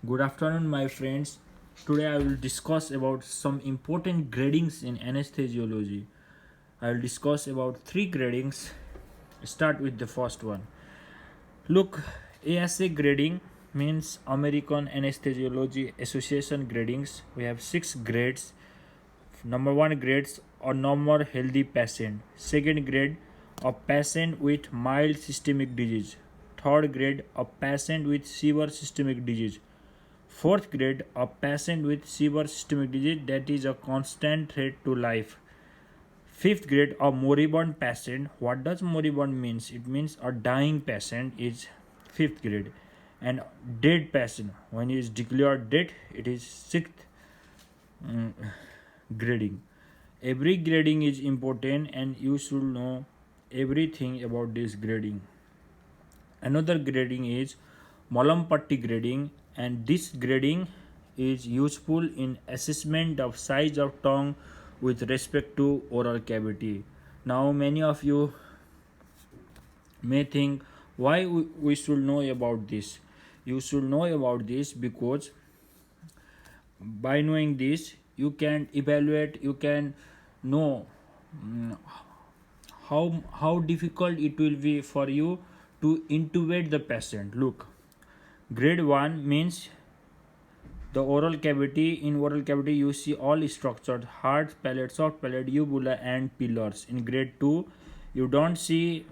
Good afternoon, my friends. Today I will discuss about some important gradings in anesthesiology. I will discuss about three gradings. Start with the first one. Look, ASA grading means American Anesthesiology Association gradings. We have six grades. Number one grades a normal healthy patient. Second grade a patient with mild systemic disease. Third grade a patient with severe systemic disease. Fourth grade a patient with severe systemic disease that is a constant threat to life. Fifth grade a moribund patient. What does moribund means? It means a dying patient is fifth grade. And dead patient, when he is declared dead, it is sixth grading. Every grading is important and you should know everything about this grading. Another grading is Malampatti grading, and this grading is useful in assessment of size of tongue with respect to oral cavity. Now many of you may think why we should know about this. You should know about this because by knowing this you can evaluate, you can know mm, how difficult it will be for you to intubate the patient. Look, grade 1 means the oral cavity. In oral cavity you see all structures: hard palate, soft palate, uvula and pillars. In grade 2 you don't see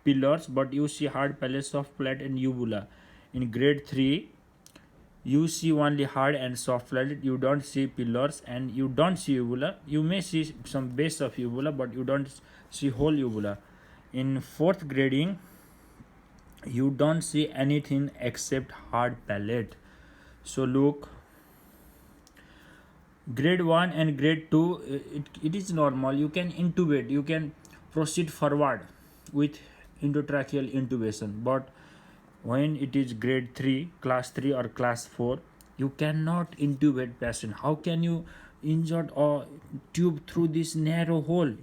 pillars, but you see hard palate, soft palate and uvula. In grade 3 you see only hard and soft palate, you don't see pillars and you don't see uvula. You may see some base of uvula, but you don't see whole uvula. In fourth grading you don't see anything except hard palate. So look, grade 1 and grade 2 it is normal. You can intubate, you can proceed forward with endotracheal intubation, but when it is grade 3, class 3 or class 4, you cannot intubate patient. How can you insert a tube through this narrow hole?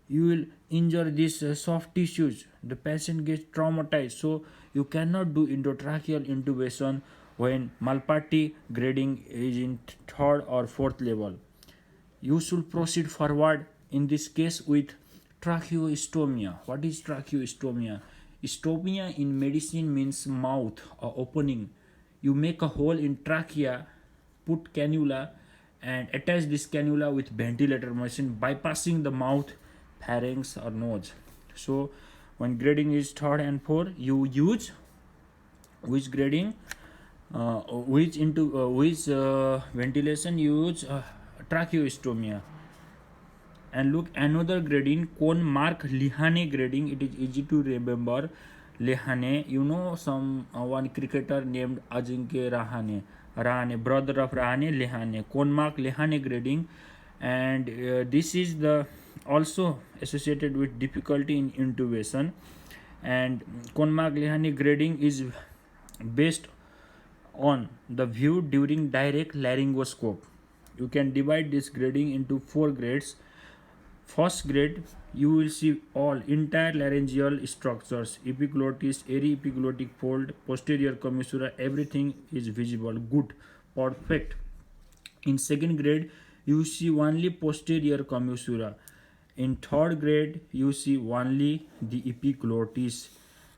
You will injure these soft tissues, the patient gets traumatized. So you cannot do endotracheal intubation when Malpatti grading is in third or fourth level. You should proceed forward in this case with tracheostomia. What is tracheostomia? Stomia in medicine means mouth or opening. You make a hole in trachea, put cannula and attach this cannula with ventilator machine, bypassing the mouth, pharynx or nose. So when grading is third and fourth, you use which grading, which ventilation you use tracheostomia. And look, another grading, Kohn Mark Lehane grading. It is easy to remember. Lehane, you know some one cricketer named Ajinkya Rahane, brother of Rahane, Lehane. Kohn Mark Lehane grading, and this is the also associated with difficulty in intubation. And Kohn Mark Lehane grading is based on the view during direct laryngoscope. You can divide this grading into four grades. First grade, you will see all entire laryngeal structures, epiglottis, aryepiglottic fold, posterior commissura, everything is visible, good, perfect. In second grade, you see only posterior commissura. In third grade, you see only the epiglottis.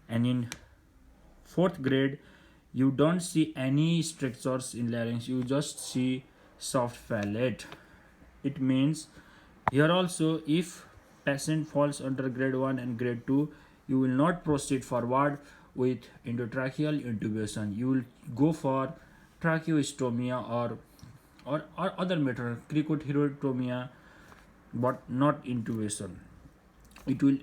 And in fourth grade, you don't see any structures in larynx, you just see soft palate. It means here also, if patient falls under grade 1 and grade 2, you will not proceed forward with endotracheal intubation. You will go for tracheostomia or other method, cricotherotomia, but not intubation. It will